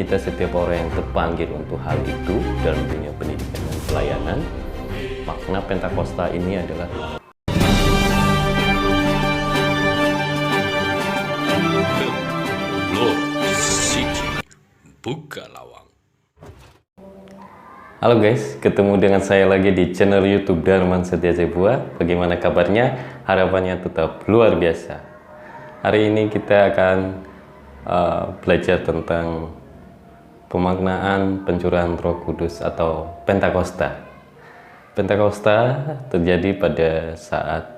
kita setiap orang yang terpanggil untuk hal itu dalam dunia pendidikan dan pelayanan. Makna Pentakosta ini adalah Buka lawang. Halo guys, ketemu dengan saya lagi di channel YouTube Darman Setia Zebua. Bagaimana kabarnya? Harapannya tetap luar biasa. Hari ini kita akan belajar tentang pemaknaan pencurahan Roh Kudus atau Pentakosta. Pentakosta terjadi pada saat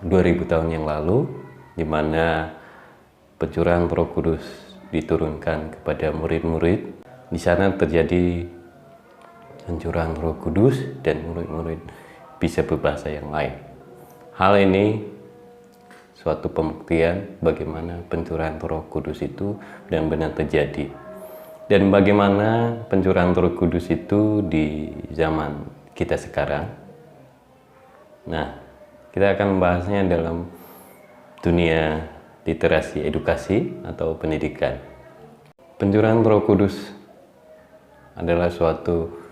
2000 tahun yang lalu, di mana pencurahan Roh Kudus diturunkan kepada murid-murid. Di sana terjadi pencurahan Roh Kudus dan murid-murid bisa berbahasa yang lain. Hal ini suatu pembuktian bagaimana pencurahan Roh Kudus itu benar-benar terjadi. Dan bagaimana pencurahan Roh Kudus itu di zaman kita sekarang. Nah, kita akan membahasnya dalam dunia literasi edukasi atau pendidikan. Pencurahan Roh Kudus adalah suatu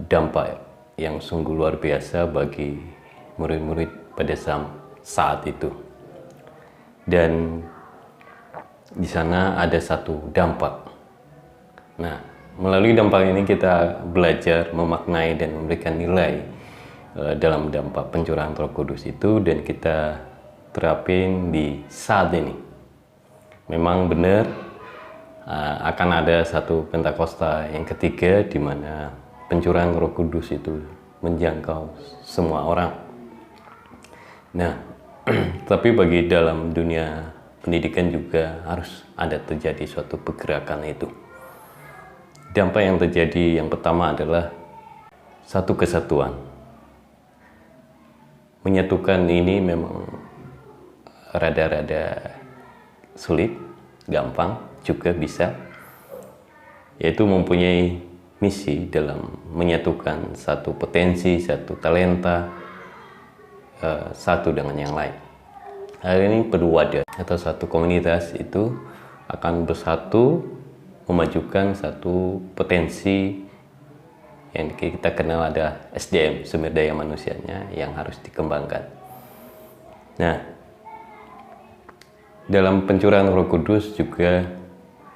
dampak yang sungguh luar biasa bagi murid-murid pada saat itu. Dan di sana ada satu dampak. Nah, melalui dampak ini kita belajar memaknai dan memberikan nilai dalam dampak pencurahan Roh Kudus itu, dan kita terapin di saat ini. Memang benar akan ada satu Pentakosta yang ketiga di mana pencurahan Roh Kudus itu menjangkau semua orang. Nah, tapi bagi dalam dunia pendidikan juga harus ada terjadi suatu pergerakan itu. Dampak yang terjadi yang pertama adalah satu kesatuan. Menyatukan ini memang rada-rada sulit, gampang juga bisa, yaitu mempunyai misi dalam menyatukan satu potensi, satu talenta, satu dengan yang lain. Hari ini perlu wadah atau satu komunitas itu akan bersatu memajukan satu potensi yang kita kenal ada SDM, sumber daya manusianya, yang harus dikembangkan. Nah, dalam pencurahan Roh Kudus juga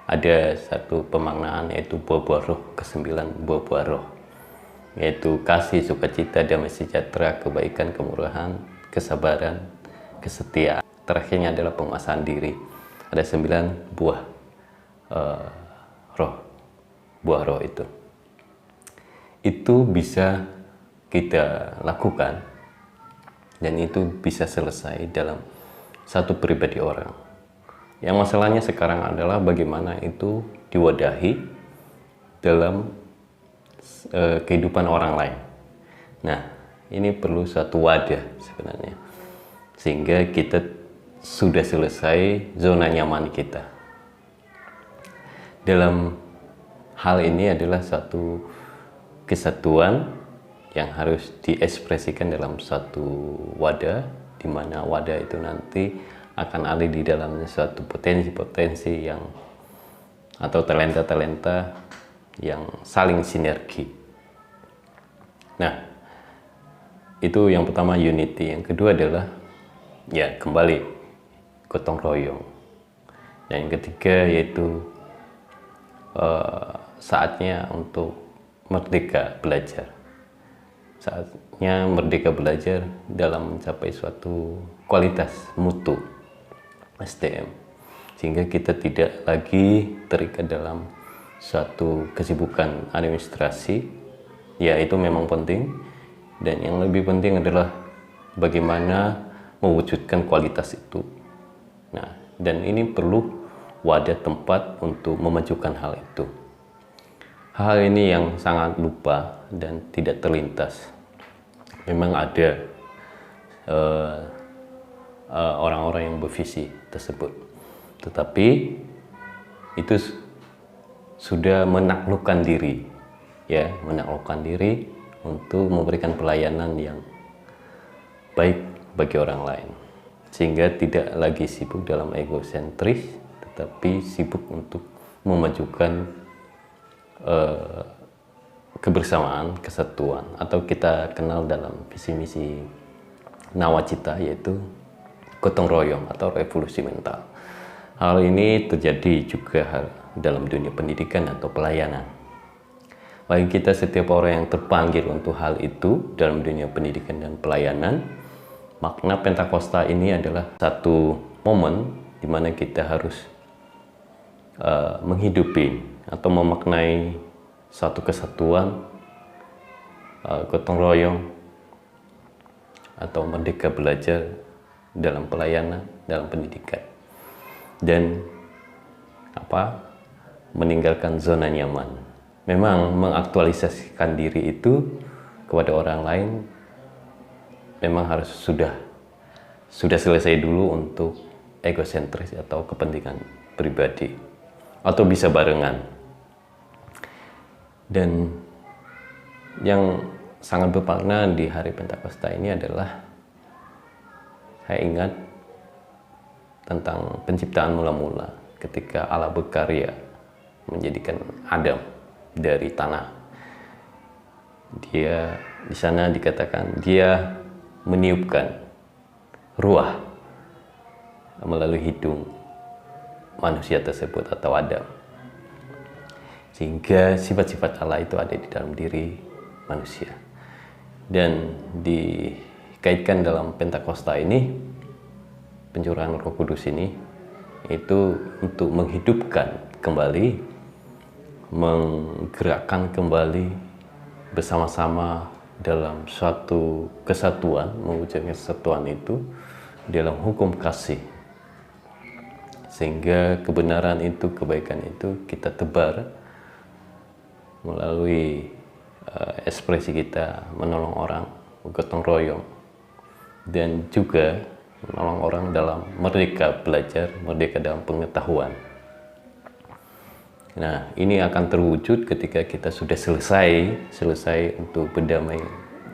ada satu pemaknaan, yaitu buah-buah roh, ke-9 buah-buah roh, yaitu kasih, sukacita, damai sejahtera, kebaikan, kemurahan, kesabaran, kesetiaan. Terakhirnya adalah penguasaan diri. Ada 9 buah roh, buah roh itu bisa kita lakukan, dan itu bisa selesai dalam satu pribadi orang. Yang masalahnya sekarang adalah bagaimana itu diwadahi dalam kehidupan orang lain. Nah, ini perlu satu wadah sebenarnya, sehingga kita sudah selesai zona nyaman kita. Dalam hal ini adalah satu kesatuan yang harus diekspresikan dalam satu wadah, di mana wadah itu nanti akan ada di dalamnya suatu potensi-potensi yang atau talenta-talenta yang saling sinergi. Nah, itu yang pertama, unity. Yang kedua adalah ya kembali gotong royong. Dan yang ketiga yaitu saatnya untuk merdeka belajar. Saatnya merdeka belajar dalam mencapai suatu kualitas mutu SDM, sehingga kita tidak lagi terikat dalam suatu kesibukan administrasi. Ya, itu memang penting, dan yang lebih penting adalah bagaimana mewujudkan kualitas itu. Nah, dan ini perlu wadah tempat untuk memajukan hal itu. Hal ini yang sangat lupa dan tidak terlintas. Memang ada orang-orang yang bervisi tersebut, tetapi itu sudah menaklukkan diri, ya, menaklukkan diri untuk memberikan pelayanan yang baik bagi orang lain, sehingga tidak lagi sibuk dalam egosentris, tetapi sibuk untuk memajukan kebersamaan, kesatuan, atau kita kenal dalam visi misi nawacita, yaitu gotong royong atau revolusi mental. Hal ini terjadi juga dalam dunia pendidikan atau pelayanan. Bagi kita, setiap orang yang terpanggil untuk hal itu dalam dunia pendidikan dan pelayanan, makna Pentakosta ini adalah satu momen di mana kita harus menghidupi atau memaknai satu kesatuan, gotong royong, atau merdeka belajar dalam pelayanan, dalam pendidikan, dan meninggalkan zona nyaman. Memang mengaktualisasikan diri itu kepada orang lain memang harus sudah selesai dulu untuk egosentris atau kepentingan pribadi, atau bisa barengan. Dan yang sangat bermakna di hari Pentakosta ini adalah, saya ingat tentang penciptaan mula-mula ketika Allah berkarya menjadikan Adam dari tanah. Dia di sana dikatakan dia meniupkan ruah melalui hidung manusia tersebut atau Adam, sehingga sifat-sifat Allah itu ada di dalam diri manusia. Dan dikaitkan dalam Pentakosta ini, pencurahan Roh Kudus ini, itu untuk menghidupkan kembali, menggerakkan kembali bersama-sama dalam suatu kesatuan, mewujudkan kesatuan itu dalam hukum kasih, sehingga kebenaran itu, kebaikan itu kita tebar melalui ekspresi kita menolong orang, gotong royong, dan juga menolong orang dalam merdeka belajar, merdeka dalam pengetahuan. Nah, ini akan terwujud ketika kita sudah selesai untuk berdamai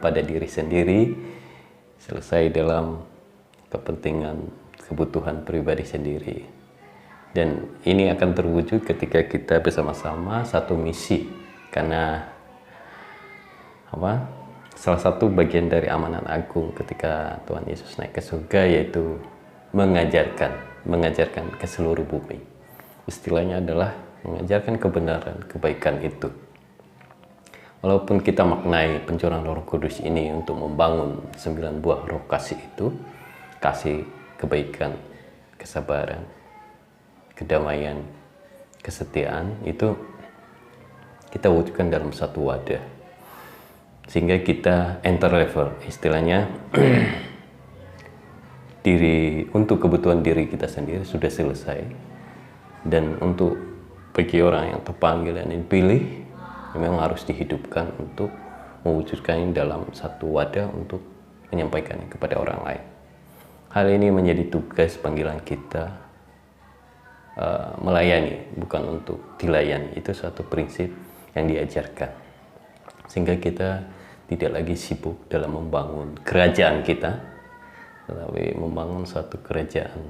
pada diri sendiri, selesai dalam kepentingan kebutuhan pribadi sendiri. Dan ini akan terwujud ketika kita bersama-sama satu misi, karena salah satu bagian dari amanat agung ketika Tuhan Yesus naik ke surga, yaitu mengajarkan ke seluruh bumi. Istilahnya adalah mengajarkan kebenaran, kebaikan itu. Walaupun kita maknai pencurahan Roh Kudus ini untuk membangun 9 buah roh kasih itu, kasih, kebaikan, kesabaran, kedamaian, kesetiaan, itu kita wujudkan dalam satu wadah, sehingga kita enter level, istilahnya untuk kebutuhan diri kita sendiri sudah selesai, dan untuk bagi orang yang terpanggil dan dipilih, memang harus dihidupkan untuk mewujudkannya dalam satu wadah untuk menyampaikannya kepada orang lain. Hal ini menjadi tugas panggilan kita, melayani, bukan untuk dilayani. Itu suatu prinsip yang diajarkan, sehingga kita tidak lagi sibuk dalam membangun kerajaan kita, tetapi membangun suatu kerajaan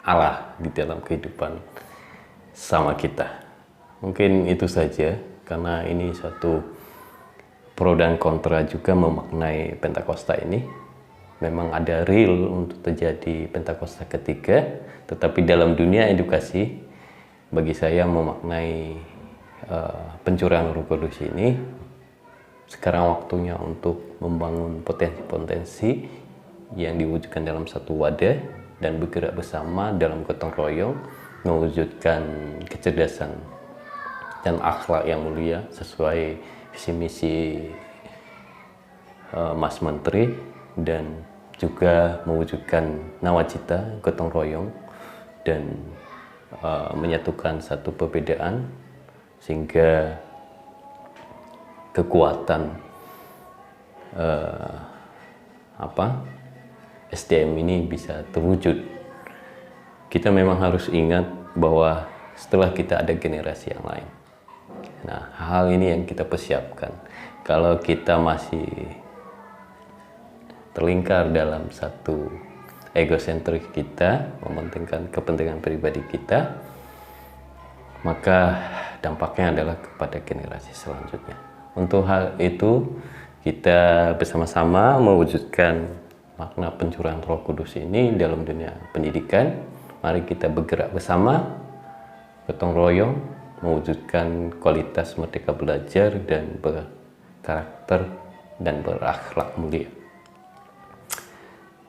Allah di dalam kehidupan sama kita. Mungkin itu saja, karena ini suatu pro dan kontra juga memaknai Pentakosta ini. Memang ada real untuk terjadi Pentakosta ketiga, tetapi dalam dunia edukasi, bagi saya memaknai pencurahan Roh Kudus ini, sekarang waktunya untuk membangun potensi-potensi yang diwujudkan dalam satu wadah dan bergerak bersama dalam gotong royong, mewujudkan kecerdasan dan akhlak yang mulia sesuai visi misi Mas Menteri, dan juga mewujudkan nawacita, gotong royong, dan menyatukan satu perbedaan, sehingga kekuatan SDM ini bisa terwujud. Kita memang harus ingat bahwa setelah kita ada generasi yang lain. Nah, hal ini yang kita persiapkan. Kalau kita masih terlingkar dalam satu egosentrik kita, mementingkan kepentingan pribadi kita, maka dampaknya adalah kepada generasi selanjutnya. Untuk hal itu, kita bersama-sama mewujudkan makna pencurahan Roh Kudus ini dalam dunia pendidikan. Mari kita bergerak bersama, gotong royong, mewujudkan kualitas merdeka belajar dan berkarakter dan berakhlak mulia.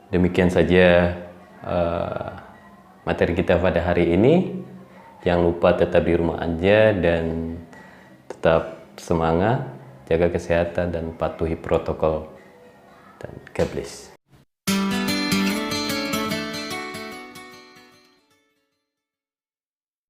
Demikian saja materi kita pada hari ini. Jangan lupa tetap di rumah aja dan tetap semangat, jaga kesehatan dan patuhi protokol. Dan God bless.